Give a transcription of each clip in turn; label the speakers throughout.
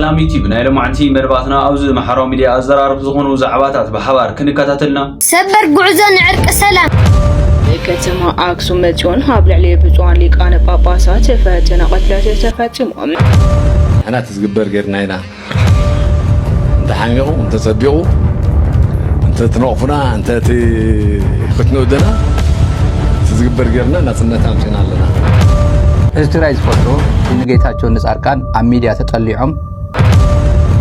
Speaker 1: سلام يوتيوب نايلو معنتي مرباتنا أوز محرو ميديا أزرار بزغونو زعباتات بحوار كنكاتاتلنا
Speaker 2: سبر قعزان عرق سلام
Speaker 3: كتما أكسوم متيون هابل عليه بزوان ليك أنا باباسات فاتنا قتلات تفاتمهم
Speaker 4: أنا تزقبر غيرنا أنت حاميقو أنت تصدقو أنت تنوقفنا أنت ختنودنا تزقبر غيرنا نصنا تامسين لنا
Speaker 5: استرايز فوتو نجيتاچو نصاركان اميديا تطليعم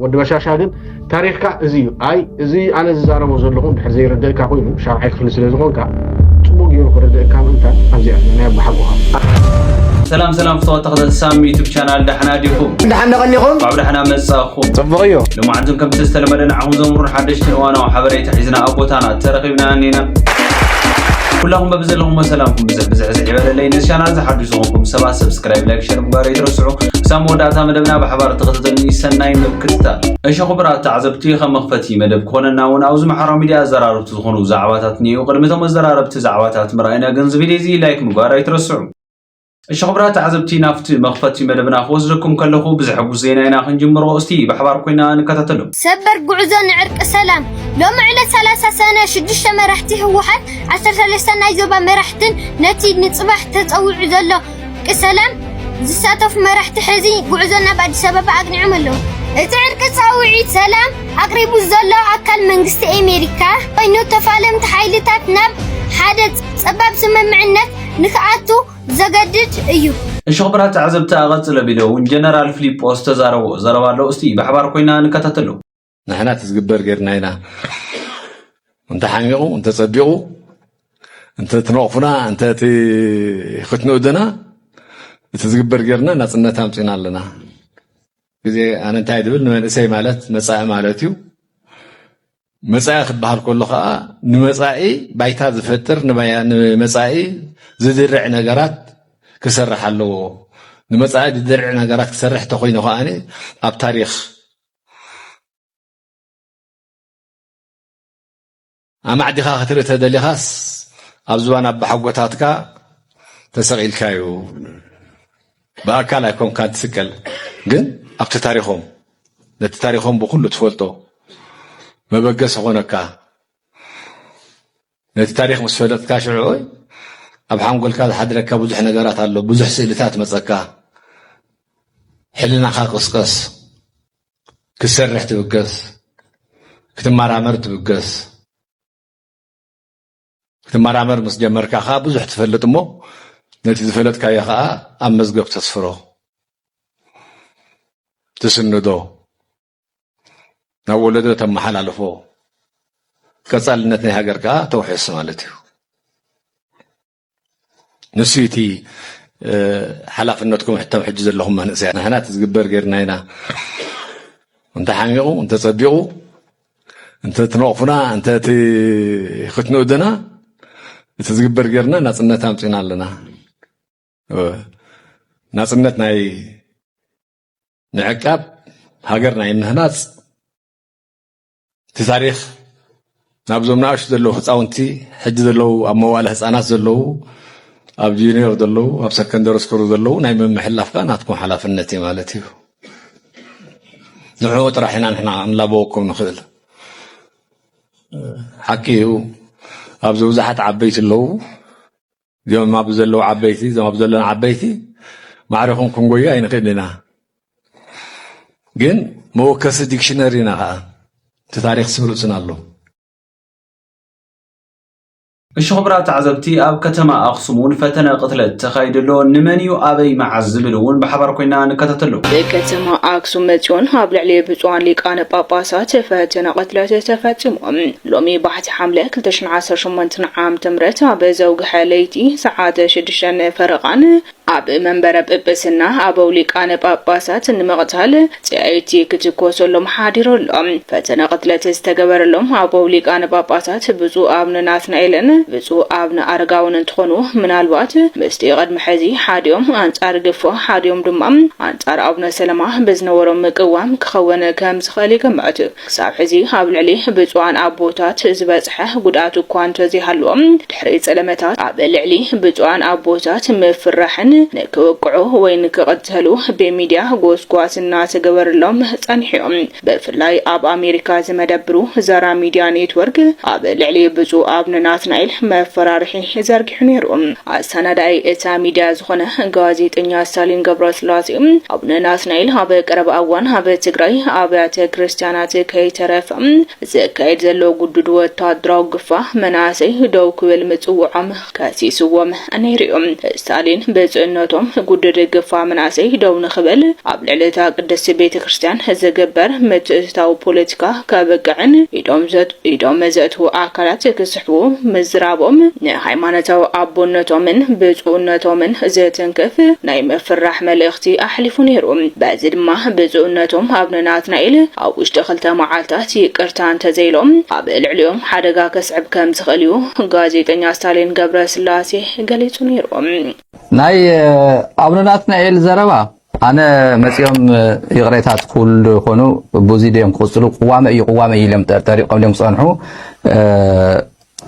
Speaker 6: ود بشاشاغن تاريخك ازي اي ازي انا زارمو زلكم بحر زي ردك كوينو شاعي خلص لزغونكا طبوق يرو ردك انت ابزي انا بحقها
Speaker 1: سلام فتوات تاخذ سام يوتيوب شانل دحنا ديكم
Speaker 6: دحنا غنيكم
Speaker 1: بعد احنا مساخو
Speaker 4: صبغيو
Speaker 1: لما عندكم كم تستلمدنا عون زمر حدشتن وانا وحبريت حزنا ابوتانا ترقبنا انينا كلهم ببزلهم سلامكم بزعزع عباد اللي نشانال زحدثوكم سبا سبسكرايب لايك شير مباري ترسعوا سامو داتا مدبنا بحبار تقتلني سناي مبكتا ايش خبرات تعذبتي خمختي مدب كوننا وناوز محرم ميديا زرارب تخونوا زعواتاتني وقدمتهم الزرارب تزعواتات مرأينا غنزب ديزي لايك مباري ترسعوا ايش خبرات تعذبتي نافت مخفتي مدبنا فوزلكم كلكم بزحبو زيناينا خنجمرو استي بحبار كوينا نكتتلو
Speaker 2: سبر قعزان عرق سلام لو معنا 3 سنة 6 مرحتي هو حد 13 سنة يزوبا مرحتن نتي نصبح تطوع زلو كسلام زساتف مرحت حزي قعزنا بعد سبب اقني عملو اتعرق تصوعي سلام اقربو زلو اكل منغست امريكا وينو تفالمت حيلتات ناب حدث سبب سممعنت نكعاتو زغدد ايو
Speaker 1: ايش خبرات تعذبتا غصل بيدو جنرال فيليبوس زربالو استي بحبار كوينا نكتتلو
Speaker 4: نحنا تزقبر غيرنا انت حاميقو انت تصدقو انت تنوقفنا انت ختنودنا تزقبر غيرنا نصنا تامصينا لنا بزي انا انت عيدبل نمساي مالت مصاع مالتيو مصاع خبحال كله خا نمصاعي بايتا زفتر نمصاعي زدرع نغرات كسرحالو نمصاعي زدرع نغرات كسرح تخوينو خاني اب تاريخ أما عديها خطر تدلي خاص أبزوانا بحقوتاتك تسقيل كايو بأكال يكون كانت سكال جن أبت تاريخهم نت تاريخهم بكل تفولتو ما بقص هونكا نت تاريخ مسؤولات كاشعوي أبحام قول كذا حدرك بزح نجارات الله بزح سيلتات متزكا حلنا خاقص كسر رحت بقص كتمار عمرت بقص تمرامر مس جمركا خا بزح تفلط مو نتي تفلط كايا خا ام مزغب تصفرو تسندو نولدو تمحلالفو كصالنتني هاجركا توحيس مالتيو نسيتي حلافنتكم حتى حج زلهم منسينا هنا تزغبر غيرنا انت حاميقو انت تصدقو انت تنوقفنا انت ختنودنا تزقبر غيرنا نصنا تامصينا لنا نصنت ناي نعقاب هاجرنا ينهناص تاريخ نابزومناش زلو حصاونتي حج زلو اموال حصانات زلو اب جينير زلو اب سكندري سكول زلو ناي ممحلاف كان تكون حلافنتي مالتي نحو طرحنا نحنا نلابوكم نخدل حكيو ابزو زحت عبيت اللو يوم ما بزلو عبيتي زي ما بزلنا عبيتي معرفهم كونغويا ينقلنا جن موكس ديكشنرينا تاريخ سبلوسنا الله
Speaker 1: ايش خبرات عزبتي اب كتما اقسمون فتنا قتلت تخايدلو نمنيو ابي معزبلون بحبر كنا نكتتلو
Speaker 3: كتما اقسم متيون هابل عليه بزوان ليك انا باباسات فتنا قتلت تفاتمهم لومي بحث حمله 2018 عام تمرت بزوج حاليتي ساعات 6 فرقان اب منبر ببسنا ابو ليك انا باباسات نمقتال تايتي كتكوسلهم حاضرلهم فتنا قتلت استغبرلهم ابو ليك انا باباسات بزو ابن ناثنائيل بزو ابن ارغاون انتخونو منالبات مستي قد محزي حاديوم انصار غفو حاديوم دمام انصار ابن سلامه بزنورو مقوام كخونه كم زخالي كمعت صاب حزي حابل عليه بزوان ابوتات زبصحه غداتو كوانت زي حلوم دحري صلمتات ابل عليه بزوان ابوتات مفرحن ንክወቅዑ ወይ ንክቀትሉ በሚዲያ ጎስጓስና ተገበርሎም ጸንሒዮም በፍላይ ኣብ ኣሜሪካ ዝመደብሩ ዘራ ሚዲያ ኔትወርክ ኣብ ልዕሊ ብፁዕ አቡነ ናትናኤል መፈራርሒ ዘርጊሑ ነይሩ። ኣሰናዳይ እታ ሚዲያ ዝኾነ ጋዜጠኛ ስታሊን ገብረስላሴ አቡነ ናትናኤል ኣብ ቀረባ እዋን ኣብ ትግራይ ኣብያተ ክርስቲያናት ከይተረፈ ዘካየድ ዘሎ ጉዱድ ወታደራዊ ግፋ መናሰይ ደው ክብል ምጽውዖም ከሲስዎም ነይሮም። ስታሊን ብጽዕነቶም ጉዱድ ግፋ መናሰይ ደው ንኽብል ኣብ ልዕሊታ ቅድስት ቤተ ክርስቲያን ዝግበር ምትእትታዊ ፖለቲካ ከበቅዕን ኢዶም ዘእትዉ ኣካላት ክስሕቡ ምዝራቦም ንሃይማኖታዊ ኣቦነቶምን ብጽዕነቶምን ዘትንክፍ ናይ መፍራሕ መልእኽቲ ኣሕሊፉ ነይሩ። በዚ ድማ ብጽዕነቶም አቡነ ናትናኤል ኣብ ውሽጢ 2 መዓልታት ይቅርታ እንተዘይሎም ኣብ ልዕሊኦም ሓደጋ ከስዕብ ከም ዝኽእል እዩ ጋዜጠኛ ስታሊን ገብረስላሴ ገሊጹ ነይሩ።
Speaker 5: ናይ አቡነ ናትናኤል ዘረባ ኣነ መጽኦም ይቕሬታት ኩል ኮኑ ብዙዲም ክጽሉ ቅዋመ ኢሎም ጠሪቆም ለም ጸንሑ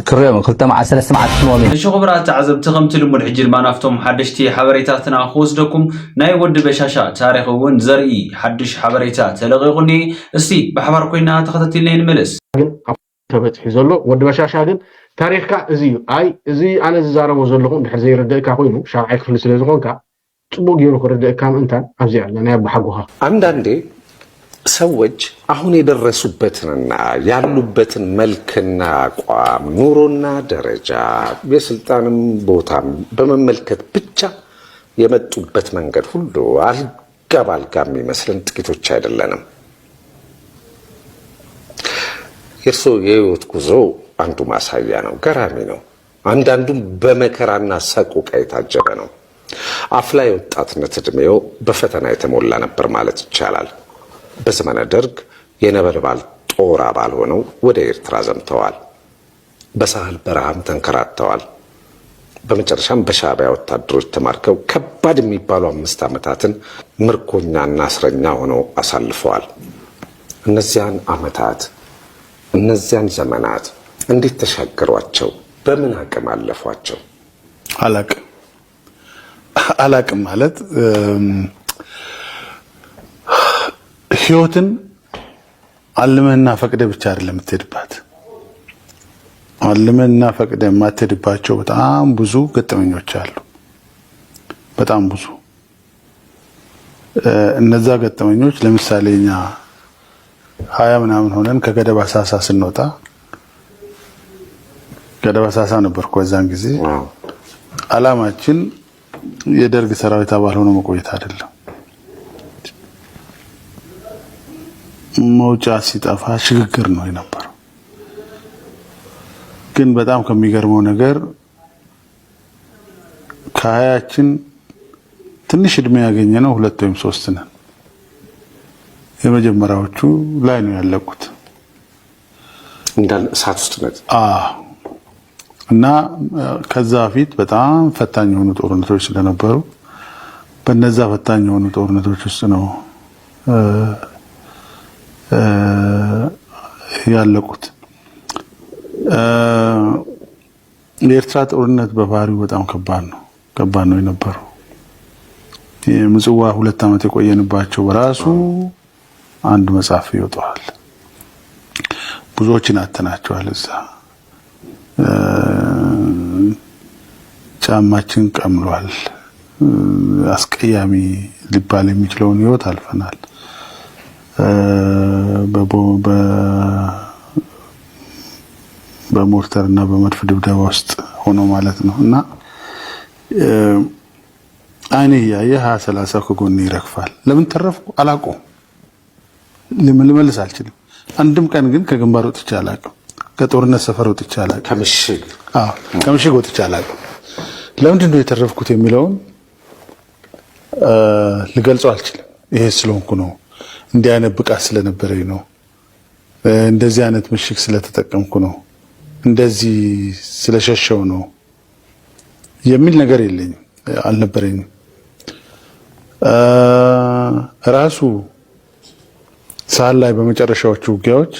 Speaker 5: ክርዮም 2 መዓልት 3 መዓልት ስሞም
Speaker 1: እሺ ኹብራት ተዓዘብቲ ከምቲ ልሙድ ሕጂ ድማ ናፍቶም ሓደሽቲ ሓበሬታትና ክወስደኩም ናይ ወዲ በሻሻ ታሪኽ እውን ዘርኢ ሓድሽ ሓበሬታ ተለቂቁኒ እስቲ ብሓባር ኮይና ተኸታተልና እንመለስ።
Speaker 6: ግን ተበጽሒ ዘሎ ወዲ በሻሻ ግን ታሪኽካ እዚ አይ እዚ ኣነ ዝዛረቦ ዘለኹ ድሕር ዘይርድእካ ኮይኑ ሻብዓይ ክፍሊ ስለ ዝኾንካ ጽቡቅ ጌሩ ክርድእካ ምንታን ኣብዚ አለ ናይ ባሓጉኻ
Speaker 7: አንዳንዴ ሰዎች አሁን የደረሱበትንና ያሉበትን መልክና አቋም ኑሮና ደረጃ የስልጣንም ቦታም በመመልከት ብቻ የመጡበት መንገድ ሁሉ አልጋ ባልጋ የሚመስለን ጥቂቶች አይደለንም። የእርሶ የህይወት ጉዞ አንዱ ማሳያ ነው። ገራሚ ነው። አንዳንዱም በመከራና ሰቆቃ የታጀበ ነው። አፍላ የወጣትነት ዕድሜው በፈተና የተሞላ ነበር ማለት ይቻላል። በዘመነ ደርግ የነበልባል ጦር አባል ሆነው ወደ ኤርትራ ዘምተዋል። በሳህል በረሃም ተንከራተዋል። በመጨረሻም በሻዕቢያ ወታደሮች ተማርከው ከባድ የሚባሉ 5 ዓመታትን ምርኮኛና እስረኛ ሆነው አሳልፈዋል። እነዚያን ዓመታት እነዚያን ዘመናት እንዴት ተሻገሯቸው? በምን አቅም አለፏቸው? አላቅም ማለት ህይወትን አልመና ፈቅደ ብቻ አይደለም የምትሄድባት። አልመና ፈቅደ የማትሄድባቸው በጣም ብዙ ገጠመኞች አሉ። በጣም ብዙ እነዛ ገጠመኞች ለምሳሌ እኛ 20 ምናምን ሆነን ከገደብ አሳሳ ስንወጣ ገደብ አሳሳ ነበርኩ በዛን ጊዜ። አላማችን የደርግ ሰራዊት አባል ሆኖ መቆየት አይደለም። መውጫ ሲጠፋ ሽግግር ነው የነበረው። ግን በጣም ከሚገርመው ነገር ከሀያችን ትንሽ እድሜ ያገኘነው 2 ወይም 3 ነን። የመጀመሪያዎቹ ላይ ነው ያለቁት እንዳል እሳት ውስጥ ነው። እና ከዛ ፊት በጣም ፈታኝ የሆኑ ጦርነቶች ስለነበሩ በነዛ ፈታኝ የሆኑ ጦርነቶች ውስጥ ነው ያለቁት። የኤርትራ ጦርነት በባህሪው በጣም ከባድ ነው የነበረው። የምጽዋ 2 ዓመት የቆየንባቸው በራሱ አንድ መጽሐፍ ይወጣል። ብዙዎችን አተናቸዋል። እዛ ጫማችን ቀምሏል። አስቀያሚ ሊባል የሚችለውን ህይወት አልፈናል። በሞርተርና በመድፍ ድብደባ ውስጥ ሆኖ ማለት ነው። እና አይኔ ያየ 20-30 ከጎኔ ይረግፋል። ለምን ተረፍኩ አላውቅም። ልመልስ አልችልም። አንድም ቀን ግን ከግንባር ወጥቼ አላውቅም። ከጦርነት ሰፈር ወጥቼ አላውቅም። ከምሽግ ወጥቼ አላውቅም። ለምንድን ነው የተረፍኩት የሚለውን ልገልጸው አልችልም። ይሄ ስለሆንኩ ነው። እንዲህ አይነት ብቃት ስለነበረኝ ነው። እንደዚህ አይነት ምሽግ ስለተጠቀምኩ ነው። እንደዚህ ስለሸሸው ነው የሚል ነገር የለኝም፣ አልነበረኝም። ራሱ ሳል ላይ በመጨረሻዎቹ ውጊያዎች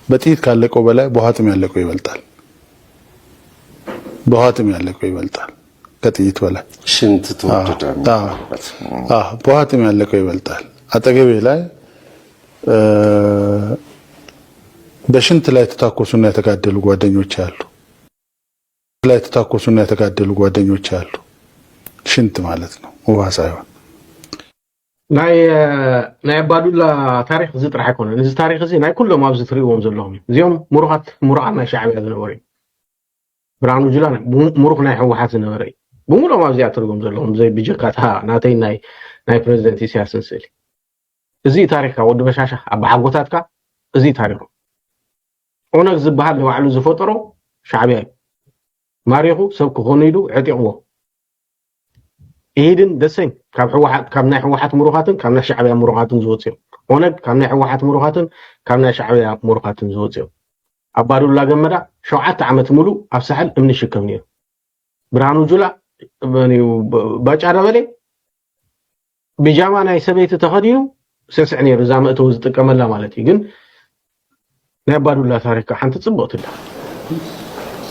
Speaker 7: በጥይት ካለቀው በላይ በኋጥም ያለቀው ይበልጣል።
Speaker 8: ከጥይት በላይ
Speaker 7: ሽንት ተወደደ
Speaker 8: በዋትም ያለቀው ይበልጣል። አጠገቤ ላይ በሽንት ላይ ተታኮሱና የተጋደሉ ጓደኞች አሉ። ሽንት ማለት ነው ውሃ ሳይሆን
Speaker 6: ናይ አባዱላ ታሪክ እዚ ጥራሕ አይኮነን። እዚ ታሪክ እዚ ናይ ኩሎም ኣብዚ ትሪእዎም ዘለኹም እዚኦም ሙሩኻት ናይ ሻዕብያ ዝነበረ ብርሃኑ ጁላ ሙሩኽ ናይ ሕወሓት ዝነበረ ብምሎም ኣብዚ ትሪእዎም ዘለኹም ዘይ ብጀካታ ናተይ ናይ ፕሬዝደንት ኢሳያስን ስእሊ እዚ ታሪክካ ወዲ በሻሻ ኣብ ሓጎታትካ እዚ ታሪክ ኦነግ ዝበሃል ንባዕሉ ዝፈጠሮ ሻዕብያ ማሪኹ ሰብ ክኾኑ ኢሉ ዕጢቕዎ ኢድን ደሰኝ ካብ ናይ ሕወሓት ሙሩኻትን ካብ ናይ ሻዕብያ ሙሩኻትን ዝወፅኦም ኦነግ ካብ ናይ ሕወሓት ሙሩኻትን ካብ ናይ ሻዕብያ ሙሩኻትን ዝወፅኦም አባዱላ ገመዳ 7 ዓመት ሙሉ ኣብ ሳሕል እምኒ ሽከም ነይሩ። ብርሃኑ ጁላ ባጫ ደበሌ ቢጃማ ናይ ሰበይቲ ተኸዲኑ ስዕስዕ ነይሩ እዛ መእተው ዝጥቀመላ ማለት እዩ። ግን ናይ አባዱላ ታሪክ ሓንቲ ጽብቕትላ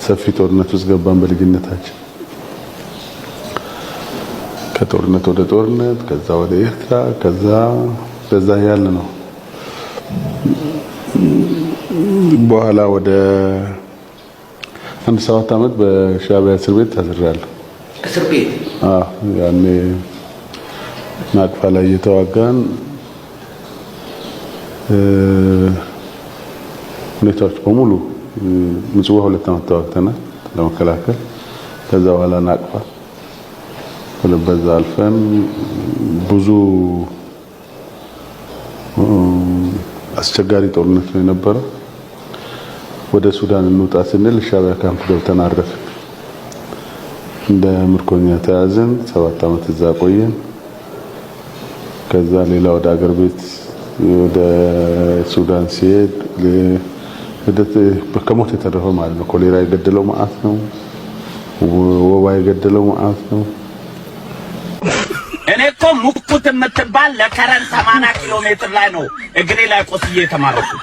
Speaker 8: ሰፊ ጦርነት ውስጥ ገባን በልጅነታችን ከጦርነት ወደ ጦርነት ከዛ ወደ ኤርትራ ከዛ በዛ ያለ ነው። በኋላ ወደ 7 ዓመት በሻዕቢያ እስር ቤት ታስሬያለሁ።
Speaker 9: እስር ቤት
Speaker 8: ያኔ ናቅፋ ላይ እየተዋጋን ሁኔታዎች በሙሉ ምጽዋ 2 ዓመት ተዋግተናል ለመከላከል። ከዛ በኋላ ናቅፋ በዛ አልፈን ብዙ አስቸጋሪ ጦርነት ነው የነበረው። ወደ ሱዳን እንውጣ ስንል ሻዕቢያ ካምፕ ገብተን አረፍን። እንደ ምርኮኛ ተያዘን 7 ዓመት እዛ ቆየን። ከዛ ሌላ ወደ አገር ቤት ወደ ሱዳን ሲሄድ ከሞት የተረፈው ማለት ነው። ኮሌራ የገደለው መዓት ነው። ወባ የገደለው መዓት ነው።
Speaker 9: እኔ እኮ ሙክኩት የምትባል ለከረን 80 ኪሎ ሜትር ላይ ነው እግሬ ላይ ቆስዬ የተማረኩት።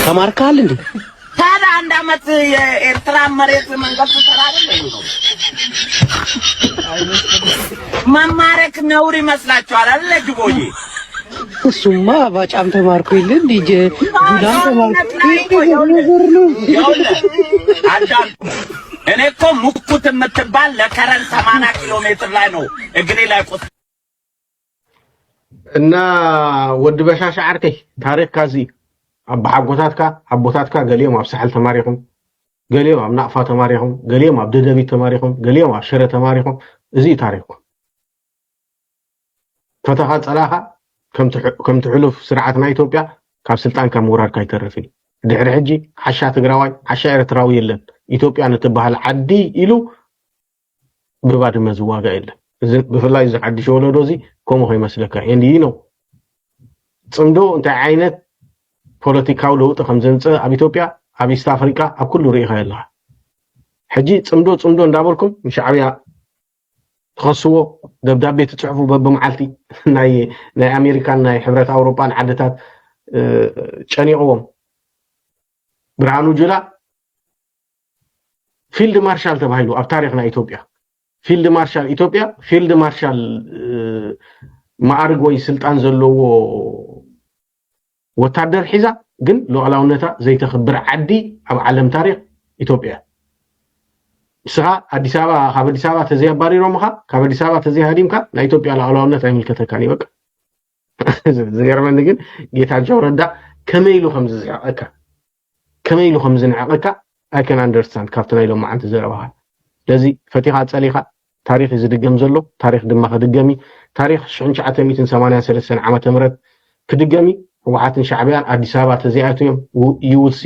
Speaker 6: ተማርካል እንዴ?
Speaker 9: ታዲያ 1 ዓመት የኤርትራ መሬት መንገድ ተራራለ ነው። መማረክ ነውር ይመስላችኋል አይደል ጅቦዬ?
Speaker 10: እሱማ ባጫም ተማርኩ ይልን ዲጄ ጁላን ተማርኩ
Speaker 9: አዳም እኔ እኮ ሙክኩት የምትባል ለከረን 80 ኪሎ ሜትር ላይ ነው እግሬ ላይ ቆስ
Speaker 6: እና ወድ በሻሻ ዓርከይ ታሪክ ካዚ ኣብ ሓጎታትካ ገሊኦም ኣብ ሳሕል ተማሪኹም ገሊኦም ኣብ ናቅፋ ተማሪኹም ገሊኦም ኣብ ደደቢት ተማሪኹም ገሊኦም ኣብ ሽረ ተማሪኹም እዚ ታሪክኩም ፈተኻ ጸላኻ ከም ትሕሉፍ ስርዓትና ኢትዮጵያ ካብ ስልጣንካ ምውራድካ ይተርፍን ድሕሪ ሕጂ ሓሻ ትግራዋይ ሓሻ ኤርትራዊ የለን ኢትዮጵያ ንትበሃል ዓዲ ኢሉ ብባድመ ዝዋጋ የለን። ብፍላይ እዚ ሓድሽ ወለዶ እዚ ከምኡ ይመስለካ እንዲ ነው ጽምዶ እንታይ ዓይነት ፖለቲካዊ ለውጥ ከም ዘምጽእ ኣብ ኢትዮጵያ ኣብ ኢስት ኣፍሪካ ኣብ ኩሉ ርኢኻ ያለኻ ሕጂ ጽምዶ እንዳበልኩም ሻዕብያ ተኸስዎ ደብዳቤ ትጽሕፉ በብመዓልቲ ናይ ኣሜሪካን ናይ ሕብረት ኣውሮፓን ዓድታት ጨኒቕዎም ብርሃኑ ጁላ ፊልድ ማርሻል ተባሂሉ ኣብ ታሪክና ኢትዮጵያ ፊልድ ማርሻል ማዕርግ ወይ ስልጣን ዘለዎ ወታደር ሒዛ ግን ሉዓላውነታ ዘይተኽብር ዓዲ ኣብ ዓለም ታሪክ ኢትዮጵያ ስኻ አዲስ አበባ ተዘያባሪሮምካ ካብ አዲስ አበባ ተዘያሃዲምካ ናይ ኢትዮጵያ ሉዓላውነት ኣይምልከተካን ይበቃ። ዝገርመኒ ግን ጌታቸው ረዳ ከመይሉ ከም ዝንዕቐካ I can understand ካብቲ ናይ ሎም ማዓንቲ ዘረባኻ ለዚ ፈቲኻ ጸሊኻ ታሪክ ዝድገም ዘሎ ታሪክ ድማ ክድገሚ ታሪክ 1983 ዓመተ ምህረት ክድገሚ ህወሓትን ሻዕብያን አዲስ አበባ ተዘያይቶም ይውልሲ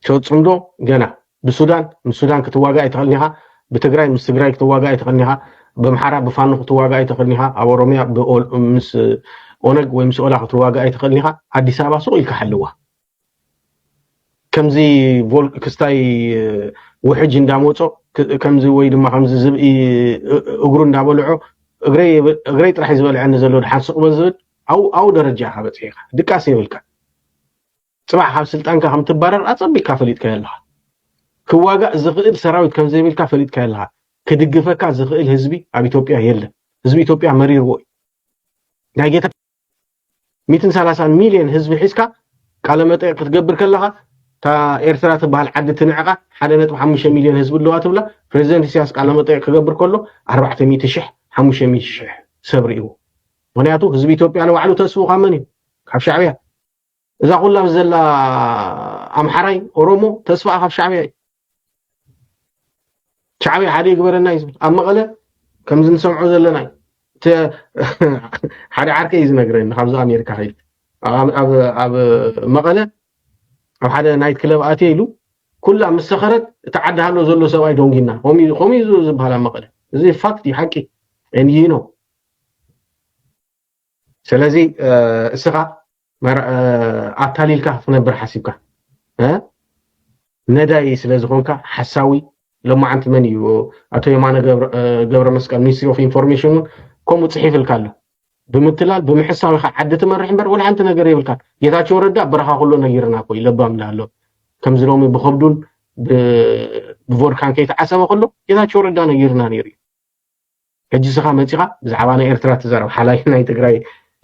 Speaker 6: ሸውጽምዶ ገና ብሱዳን ክትዋጋ ይተኸልኒኻ ብትግራይ ምስ ትግራይ ክትዋጋ ይተኸልኒኻ በምሓራ ብፋኖ ክትዋጋ ይተኸልኒኻ ኣብ ኦሮሚያ ምስ ኦነግ ወይ ምስ ኦላ ክትዋጋ ይተኸልኒኻ አዲስ አበባ ሱቕ ኢልካ ሓልዋ ከምዚ ክስታይ ውሕጅ እንዳመጾ ከምዚ ወይ ድማ ከምዚ ዝብኢ እግሩ እንዳበልዖ እግረይ ጥራሕ ዝበልዐኒ ዘሎ ድሓን ሱቕ በዝብል ኣው ደረጃ በፂኻ ድቃስ ይብልካ ጽባሕ ካብ ስልጣንካ ከም ትባረር ኣጸቢካ ፈሊጥካ ያለኻ ክዋጋእ ዝኽእል ሰራዊት ከም ዘይብልካ ፈሊጥካ ኣለካ ክድግፈካ ዝኽእል ህዝቢ ኣብ ኢትዮጵያ የለን ህዝቢ ኢትዮጵያ መሪርዎ ናይ ጌታ 130 ሚልዮን ህዝቢ ሒዝካ ቃለ መጠይቅ ክትገብር ከለካ ታ ኤርትራ ትበሃል ዓዲ ትንዕቃ 1.5 ሚልዮን ህዝቢ ኣለዋ ትብላ ፕሬዚደንት ኢሳያስ ቃለ መጠይቅ ክገብር ከሎ 400,000 500,000 ሰብ ሪእዎ ምክንያቱ ህዝቢ ኢትዮጵያ ንባዕሉ ተስፉ ካመን እዩ ካብ ሻዕብያ እዛ ኩላ ዘላ ኣምሓራይ ኦሮሞ ተስፋ ካብ ሻዕብያ ሻዕብያ ሓደ ይግበረና ይዝብል ኣብ መቐለ ከምዚ ንሰምዖ ዘለና ሓደ ዓርቀ እዩ ዝነግረኒ ካብዚ ኣሜሪካ ኸይድ ኣብ መቐለ ኣብ ሓደ ናይት ክለብ ኣትየ ኢሉ ኩላ ምስ ሰኸረት እቲ ዓዲ ሃሎ ዘሎ ሰብኣይ ዶንጊና ኸሚዙ ዝበሃል ኣብ መቐለ እዚ ፋክት እዩ ሓቂ እንይኖ ስለዚ እስኻ ኣታሊልካ ክትነብር ሓሲብካ ነዳይ ስለ ዝኾንካ ሓሳዊ ለማዓንቲ መን እዩ ኣቶ የማነ ገብረ መስቀል ሚኒስትሪ ኦፍ ኢንፎርሜሽን ከምኡ ፅሒፍልካ ኣሎ ብምትላል ብምሕሳብ ኢኻ ዓዲ ትመርሕ እምበር ወላ ሓንቲ ነገር የብልካ ጌታቸው ረዳ በረኻ ኩሉ ነጊርና ኮይ ለባምላ ኣሎ ከምዚ ሎሚ ብኸብዱን ብቮድካን ከይተዓሰበ ከሎ ጌታቸው ረዳ ነጊርና ነይሩ ሕጂ ስኻ መፂኻ ብዛዕባ ናይ ኤርትራ ትዛረብ ሓላይ ናይ ትግራይ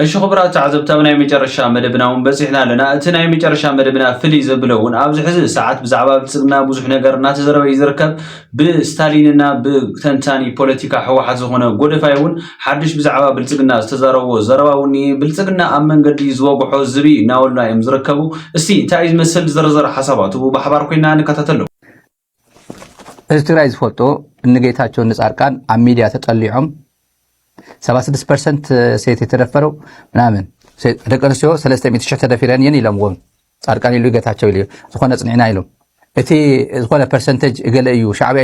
Speaker 1: እሺ خبرات تعذبتنا ናይ መጨረሻ መደብና በፂሕና ኣለና እቲ ናይ መጨረሻ መደብና ፍሊ ዘብለውን ኣብዚ ሕዚ ሰዓት ብዛዕባ ብልጽግና ብዙሕ ነገር እናተዘረበ ይዝርከብ ብስታሊንና ብተንታኒ ፖለቲካ ሕወሓት ዝኾነ ጎደፋይውን ሓድሽ ብዛዕባ ብልጽግና ዝተዛረበ ዘረባውን ብልጽግና ኣብ መንገዲ ዝወግሖ ዝቢ እናወልና እዮም ዝርከቡ እስቲ እንታይ ዝመስል ዝርዝር ሓሳባቱ ብሓባር ኮይና ንከታተሉ
Speaker 5: እዚ ትግራይ ዝፈልጦ ንጌታቸው ንጻርቃን ኣብ ሚድያ ተጠሊዖም 76% ሴት የተደፈረው ምናምን ደቂ ኣንስትዮ 300,000 ተደፊረን የን ኢሎምዎም ጻድቃን ኢሉ ጌታቸው ኢሉ ዝኾነ ጽኒዕና ኢሎም እቲ ዝኾነ ፐርሰንቴጅ እገለ እዩ ሻዕብያ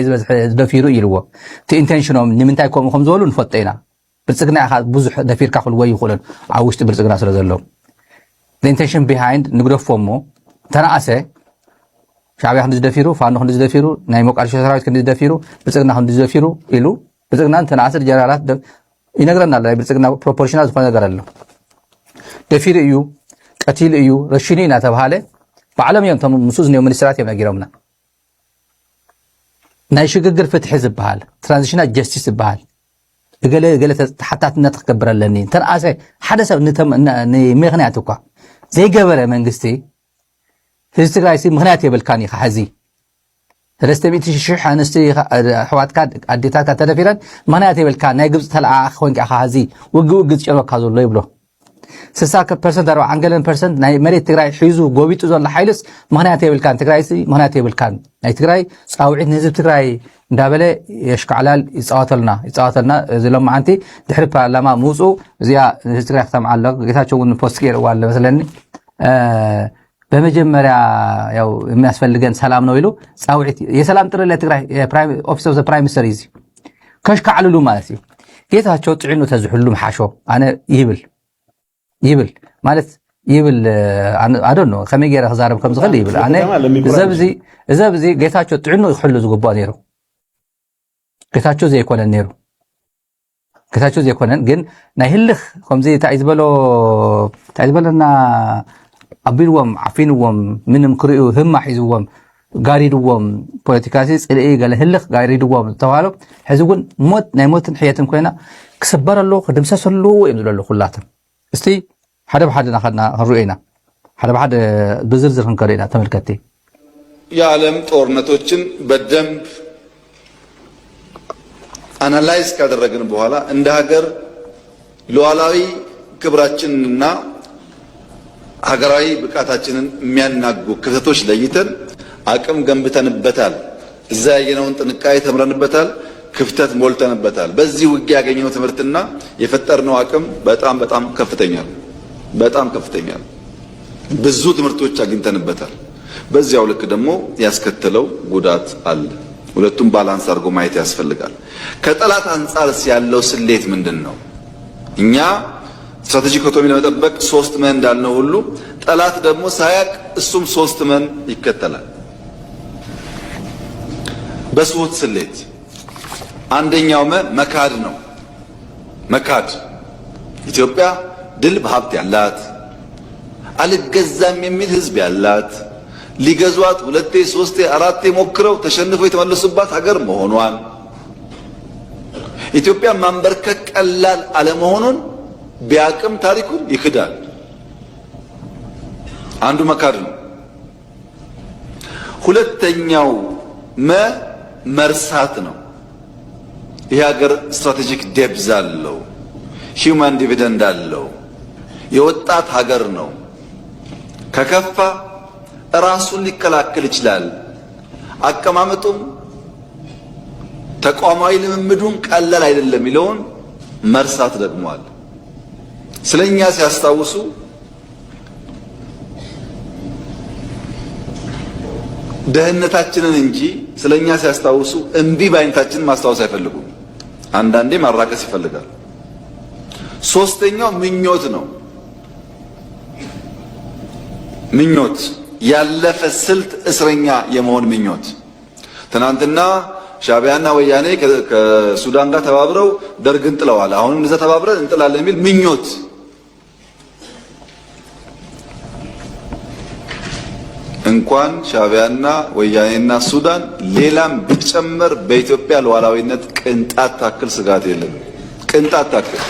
Speaker 5: ዝደፊሩ ኢልዎ እቲ ኢንቴንሽኖም ንምንታይ ከም ዝበሉ ንፈልጦ ኢና ብልጽግና ኢኻ ብዙሕ ደፊርካ ክልዎ ይኽእሉን ኣብ ውሽጢ ብልጽግና ስለ ዘሎ ኢንቴንሽን ቢሃይንድ ንግደፎሞ ተናእሰ ሻዕብያ ክንዲ ዝደፊሩ ፋኖ ክንዲ ዝደፊሩ ናይ ሞቃዲሾ ሰራዊት ክንዲ ዝደፊሩ ብልጽግና ክንዲ ዝደፊሩ ኢሉ ብልጽግና ተናእሰ ጀነራላት ይነግረና ላይ ብልጽግና ፕሮፖርሽናል ዝኾነ ነገር ኣሎ ደፊር እዩ ቀቲል እዩ ረሽኒ ኢና ተባሃለ በዓለም እዮም ተም ሙሱዝ ነው ሚኒስትራት እዮም ነጊሮምና ናይ ሽግግር ፍትሒ ዝበሃል ትራንዚሽናል ጀስቲስ ዝበሃል ገለ ተሓታትነት ክገብረለኒ ተናእሰ ሓደ ሰብ ንምኽንያት እኳ ዘይገበረ መንግስቲ ህዝቢ ትግራይ ምኽንያት የብልካኒ ኢኻ ሕዚ 300,000 ኣንስቲ ኣሕዋትካ ኣዴታትካ ተደፊረን ምኽንያት የብልካ ናይ ግብፂ ተለኣኺ ኮንካ ኢኻ ሕዚ ውግእ ዝጨበካ ዘሎ ይብሎ 60% 40% ናይ መሬት ትግራይ ሒዙ ጎቢጡ ዘሎ ሓይልስ ምኽንያት የብልካን ትግራይ ምኽንያት የብልካን ናይ ትግራይ ፃውዒት ንህዝቢ ትግራይ እንዳበለ የሽከዕላል ይፃወተልና እዚ ሎማዓንቲ ድሕሪ ፓርላማ ምውፁ እዚኣ ህዝቢ ትግራይ ከተምዓሎ ጌታቸው እውን ፖስት ገይርዋ ኣሎ መስለኒ በመጀመሪያ ያው የሚያስፈልገን ሰላም ነው ይሉ ጻውዒት የሰላም ጥሪ ለትግራይ ኦፊስ ኦፍ ዘ ፕራይም ሚኒስተር ይዚ ከሽከዓልሉ ማለት እዩ ጌታቸው ጥዕኑ ተዝሕሉ መሓሾ ኣነ ይብል ማለት ይብል I don't know ከመይ ገይረ ክዛረብ ከም ዝኽእል ይብል ኣነ ዘብዚ ጌታቸው ጥዕኑ ይሕሉ ዝግባእ ነይሩ ጌታቸው ዘይኮነን ግን ናይ ህልኽ ከምዚ እንታይ ዝበለና ኣቢልዎም ዓፊንዎም ምንም ክሪኡ ህማ ሒዝዎም ጋሪድዎም ፖለቲካሲ ጽልኢ ገለ ህልኽ ጋሪድዎም ተባሃሉ ሕዚ እውን ሞት ናይ ሞትን ሕየትን ኮይና ክስበረሉ ክድምሰሰሉ እዮም ዝለሉ ኩላቶም እስቲ ሓደ ብሓደ ናኸድና ክንሪኤና ሓደ ብሓደ ብዝርዝር ክንከሪእና ተመልከቲ
Speaker 11: የዓለም ጦርነቶችን በደንብ አናላይዝ ካደረግን በኋላ እንደ ሀገር ሉዓላዊ ክብራችንና ሀገራዊ ብቃታችንን የሚያናጉ ክፍተቶች ለይተን አቅም ገንብተንበታል እዛ ያየነውን ጥንቃቄ ተምረንበታል ክፍተት ሞልተንበታል በዚህ ውጊያ ያገኘነው ትምህርትና የፈጠርነው አቅም በጣም ከፍተኛ ነው ብዙ ትምህርቶች አግኝተንበታል በዚያው ልክ ደግሞ ያስከተለው ጉዳት አለ ሁለቱም ባላንስ አድርጎ ማየት ያስፈልጋል ከጠላት አንፃርስ ያለው ስሌት ምንድነው እኛ ስትራቴጂክ ኢኮኖሚ ለመጠበቅ 3 መን እንዳልነው ሁሉ ጠላት ደግሞ ሳያቅ እሱም 3 መን ይከተላል በሶስት ስሌት አንደኛው መካድ ነው መካድ ኢትዮጵያ ድል በሀብት ያላት አልገዛም የሚል ህዝብ ያላት ሊገዟት 2 3 4 ሞክረው ተሸንፈው የተመለሱባት ሀገር መሆኗን ኢትዮጵያ ማንበርከክ ቀላል አለመሆኑን ቢያቅም ታሪኩን ይክዳል። አንዱ መካድ ነው። ሁለተኛው መርሳት ነው። ይህ ሀገር ስትራቴጂክ ዴፕዝ አለው፣ ሂውማን ዲቪደንድ አለው፣ የወጣት ሀገር ነው። ከከፋ ራሱን ሊከላከል ይችላል። አቀማመጡም ተቋማዊ ልምምዱን ቀላል አይደለም የሚለውን መርሳት ደግሟል። ስለኛ ሲያስታውሱ ደህንነታችንን እንጂ ስለኛ ሲያስታውሱ እምቢ ባይነታችንን ማስታወስ አይፈልጉም። አንዳንዴ ማራከስ ይፈልጋል። ሶስተኛው ምኞት ነው። ምኞት ያለፈ ስልት እስረኛ የመሆን ምኞት። ትናንትና ሻዕቢያና ወያኔ ከሱዳን ጋር ተባብረው ደርግን ጥለዋል። አሁንም እንደዛ ተባብረን እንጥላለን የሚል ምኞት። እንኳን ሻዕቢያና ወያኔና ሱዳን ሌላም ቢጨመር በኢትዮጵያ ሉዓላዊነት ቅንጣት ታክል ስጋት የለም። ቅንጣት ታክል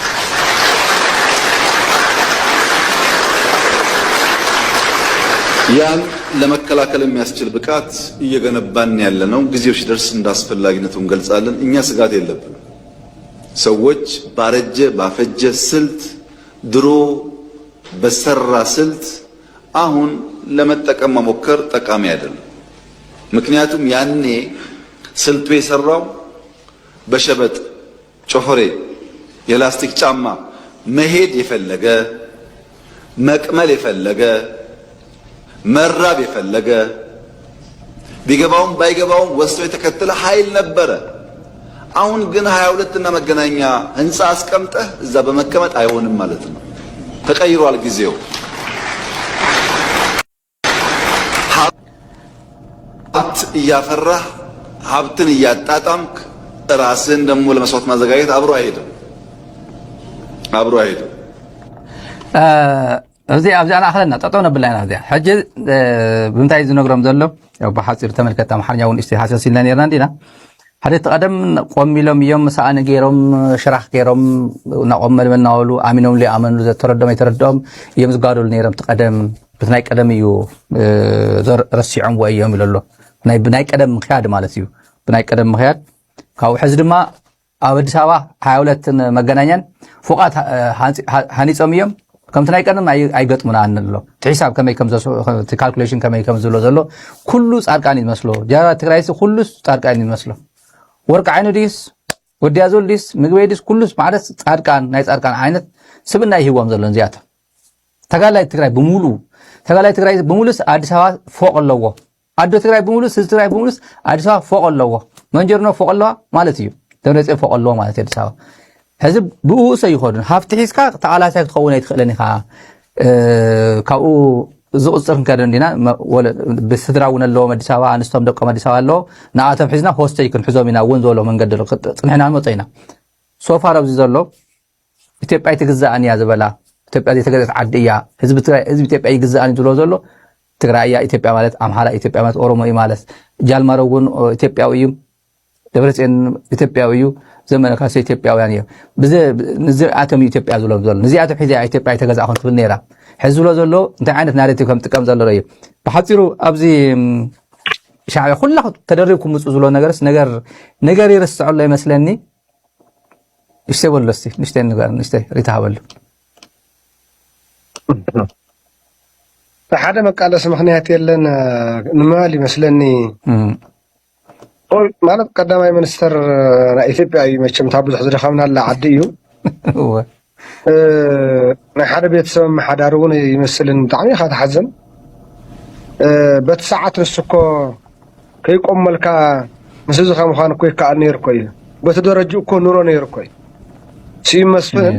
Speaker 11: ያን ለመከላከል የሚያስችል ብቃት እየገነባን ያለነው። ጊዜው ሲደርስ እንዳስፈላጊነቱ እንገልጻለን። እኛ ስጋት የለብንም። ሰዎች ባረጀ ባፈጀ ስልት ድሮ በሰራ ስልት አሁን ለመጠቀም መሞከር ጠቃሚ አይደለም። ምክንያቱም ያኔ ስልቱ የሰራው በሸበጥ ጮሆሬ የላስቲክ ጫማ መሄድ የፈለገ መቅመል የፈለገ መራብ የፈለገ ቢገባውም ባይገባውም ወስዶ የተከተለ ኃይል ነበረ። አሁን ግን 22 እና መገናኛ ህንፃ አስቀምጠህ እዛ በመቀመጥ አይሆንም ማለት ነው። ተቀይሯል ጊዜው። ሀብት እያፈራህ ሀብትን እያጣጣምክ ራስን ደግሞ ለመስዋዕት ማዘጋጀት አብሮ አይሄድም።
Speaker 5: እዚ ኣብዚ ኣና ኣኽለና ጠጠው ነብላይና እዚኣ ሕጂ ብምንታይ ዝነግሮም ዘሎ ያው ብሓፂር ተመልከት ኣምሓርኛ እውን እስቲ ሓሰስ ኢልና ነርና እንዲና ሓደ ተቐደም ቆሚሎም እዮም ሰኣነ ገይሮም ሽራኽ ገይሮም ናቆም መልመል እናበሉ ኣሚኖም ለኣመኑ ዘተረዶም ኣይተረድኦም እዮም ዝጋደሉ ነይሮም። ተቐደም ብናይ ቀደም እዩ ረሲዖም ወይ እዮም ኢሎ ናይ ቀደም ምክያድ ማለት እዩ። ብናይ ቀደም ምክያድ ካብኡ ሕዚ ድማ ኣብ ኣዲስ ኣበባ 22 መገናኛን ፎቃት ሃኒፆም እዮም ከምቲ ናይ ቀደም ኣይገጥሙና እንሎ ትሒሳብ ከመይ ከም ካልኩሌሽን ከመይ ከም ዝብሎ ዘሎ ኩሉ ጻድቃን ይመስሎ ጃራ ትግራይስ ኩሉ ጻድቃን ይመስሎ ወርቅ ዓይኑ ዲስ ወዲያ ዞል ዲስ ምግበይ ዲስ ኩሉ ማለት ጻድቃን ናይ ጻድቃን ዓይነት ስብና ይህዎም ዘሎ እንዚያተ ተጋላይ ትግራይ ብሙሉስ ኣዲስ ኣበባ ፎቅ ኣለዎ። ኣዶ ትግራይ ብሙሉስ ህዝቢ ትግራይ ብሙሉስ ኣዲስ ኣበባ ፎቅ ኣለዎ። መንጀርኖ ፎቅ ኣለዋ ማለት እዩ። ደብረጽዮን ፎቅ ኣለዎ ማለት ኣዲስ ኣበባ ሕዚ ብኡ ሰይኾዱን ሃብቲ ሒዝካ ተቃላሳይ ክትኸውን ኣይትኽእልን ኢኻ ካብኡ ዝቁፅር ክንከደ እንዲና ብስድራ እውን ኣለዎም ኣዲስ ኣበባ ኣንስቶም ደቆም ኣዲስ ኣበባ ኣለዎ ንኣቶም ሒዝና ሆስተይ ክንሕዞም ኢና እውን ዝበሎ መንገዲ ፅንሕና ንመፀ ኢና ሶፋር ኣብዚ ዘሎ ኢትዮጵያ ይትግዛእን እያ ዝበላ ኢትዮጵያ ዘይተገዘት ዓዲ እያ ህዝቢ ኢትዮጵያ ይግዛእን ዝብሎ ዘሎ ትግራይ እያ ኢትዮጵያ ማለት ኣምሓራ ኢትዮጵያ ማለት ኦሮሞ እዩ ማለት ጃልማሮ እውን ኢትዮጵያዊ እዩ ደብረጽዮን ኢትዮጵያዊ እዩ ዘመነ ካሴ ኢትዮጵያውያን እዮም ንዚኣቶም ኢትዮጵያ ዝብሎም ዘሎ ንዚኣቶም ሒዛ ኢትዮጵያ ይተገዛእኹም ትብል ነይራ ሕዚ ዝብሎ ዘሎ እንታይ ዓይነት ናሬቲቭ ከም ጥቀም ዘሎ እዩ። ብሓፂሩ ኣብዚ ሻዕብያ ኩላኹም ተደሪብኩም ምፁ ዝብሎ ነገርስ ነገር ይርስዐሎ ይመስለኒ። ንሽተይ በሎ እስቲ ንሽተይ ሪታሃበሉ
Speaker 12: ሓደ መቃለሲ ምክንያት የለን ንምባል ይመስለኒ ማለት ቀዳማይ ሚኒስተር ናይ ኢትዮጵያ እዩ መቸም ታብ ብዙሕ ዝደኸምናላ ዓዲ እዩ ናይ ሓደ ቤተሰብ መሓዳር እውን ይመስልን ብጣዕሚ ኢኻ ትሓዝን በቲ ሰዓት ንስኮ ከይቆመልካ ምስ እዚ ከም ምዃኑ እኮ ይከኣል ነይሩ እኮ እዩ በቲ ደረጅኡ እኮ ኑሮ ነይሩ እኮ እዩ ስዩም መስፍን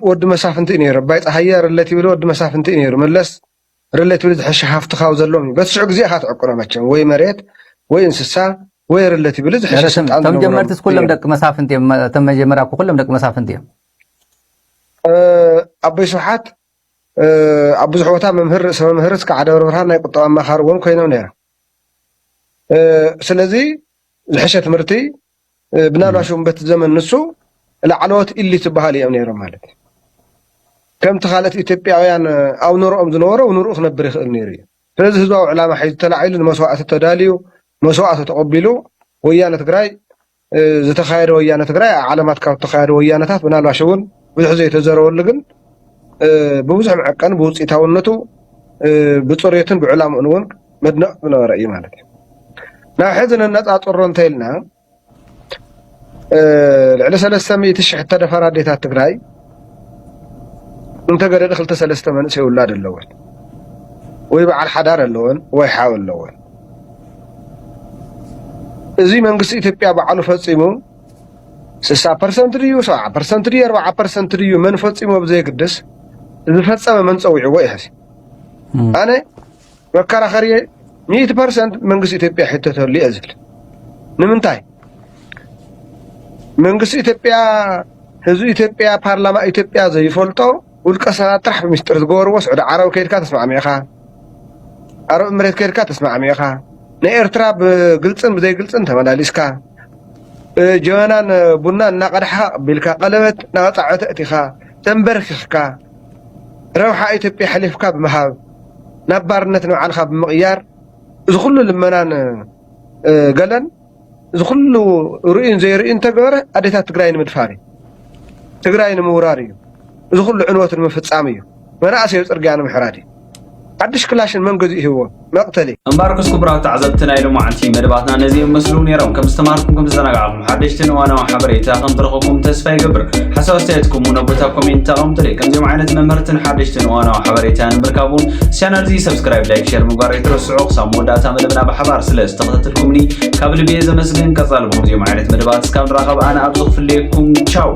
Speaker 12: ወዲ መሳፍንቲ እዩ ነይሩ ኣባይ ፀሃየ ሪሌቲቭ ወዲ መሳፍንቲ እዩ ነይሩ መለስ ሪሌቲቭ ዝሕሸ ሃፍቲ ካብ ዘሎም እዩ በቲ ሽዑ ግዜ ኢኻ ትዕቁሮ መቸም ወይ መሬት ወይ እንስሳ ወይ ሪሌቲቭ ዝሕሸ ስልጣን
Speaker 5: ተም ጀመርትስ ኩሎም ደቂ መሳፍንቲ እዮም ተም መጀመርያ ኩሎም ደቂ መሳፍንቲ እዮም
Speaker 12: ኣቦይ ስብሓት ኣብ ብዙሕ ቦታ መምህር ርእሰ መምህር እስካዕ ደብረ ብርሃን ናይ ቁጠባ ኣማኻሪ እውን ኮይኖም ነይሮም ስለዚ ዝሕሸ ትምህርቲ ብናልባሽውን በቲ ዘመን ንሱ ላዕለዎት ኢሊት ዝበሃል እዮም ነይሮም ማለት እዩ ከምቲ ካልኦት ኢትዮጵያውያን ኣብ ንሮኦም ዝነበሮ ንርኡ ክነብር ይኽእል ነይሩ እዩ ስለዚ ህዝባዊ ዕላማ ሒዙ ተላዒሉ ንመስዋዕቲ ተዳልዩ መስዋዕቲ ተቐቢሉ ወያነ ትግራይ ዝተኻየደ ወያነ ትግራይ ዓለማት ካብ ተኻየደ ወያነታት ብናልባሽ እውን ብዙሕ ዘይተዘረበሉ ግን ብብዙሕ መዐቀን ብውፅኢታውነቱ ብፅሬትን ብዕላምኡን እውን መድነቕ ዝነበረ እዩ ማለት እዩ ናብ ሕዚ ነነፃፅሮ እንተኢልና ልዕሊ 300,000 ተደፈራ ኣዴታት ትግራይ እንተገደደ 2-3 መንእሰይ ውላድ ኣለወን ወይ በዓል ሓዳር ኣለወን ወይ ሓው ኣለወን እዚ መንግስቲ ኢትዮጵያ ባዕሉ ፈፂሙ 60% ድዩ 70% ድዩ 40% ድዩ መን ፈፂሞ ብዘይግድስ ዝፈፀመ መን ፀዊዕዎ ይሕሲ ኣነ መከራኸሪየ 100% መንግስቲ ኢትዮጵያ ሕተተሉ እየ ዝብል ንምንታይ መንግስቲ ኢትዮጵያ ህዝቢ ኢትዮጵያ ፓርላማ ኢትዮጵያ ዘይፈልጦ ውልቀ ሰባት ጥራሕ ብምስጢር ዝገበርዎ ስዑድ ዓረብ ከይድካ ተስማዕሚዕኻ ዓረብ እምሬት ከይድካ ተስማዕሚዕኻ ናይ ኤርትራ ብግልፅን ብዘይግልፅን ተመላሊስካ ጀበናን ቡናን እናቐድሓ ቀቢልካ ቀለበት ናወፃዕተ እቲኻ ተንበርኪኽካ ረብሓ ኢትዮጵያ ሓሊፍካ ብምሃብ ናብ ባርነት ንባዕልካ ብምቕያር እዚ ኩሉ ልመናን ገለን እዚ ኩሉ ርእዩን ዘይርእዩን ተገበረ ኣዴታት ትግራይ ንምድፋር እዩ ትግራይ ንምውራር እዩ እዚ ኩሉ ዕንወት ንምፍፃም እዩ መናእሰይ ፅርግያ ንምሕራድ እዩ ሓድሽ ክላሽን መንገዲ ይህዎ መቕተሊ
Speaker 1: እምባርክስ ክቡራት ተዓዘብቲ ናይ ሎማዓንቲ መደባትና ነዚኦም መስሉ ነይሮም ከም ዝተማሃርኩም ከም ዝተዘናጋዕኩም ሓደሽትን እዋናዊ ሓበሬታ ከም ትረኸብኩም ተስፋ ይገብር ሓሳብ ኣስተያየትኩም እውን ኣብ ቦታ ኮሜንት ተቐምጡልይ ከምዚኦም ዓይነት መምህርትን ሓደሽትን እዋናዊ ሓበሬታ ንምርካብ እውን ቻናል እዚ ሰብስክራይብ ላይክ ሼር ምግባር ኣይትረስዑ ክሳብ መወዳእታ መደብና ብሓባር ስለ ዝተኸታተልኩምኒ ካብ ልቤ ዘመስግን ቀፃሊ ብከምዚኦም ዓይነት መደባት እስካብ ንራኸብ ኣነ ኣብዙ ክፍለየኩም ቻው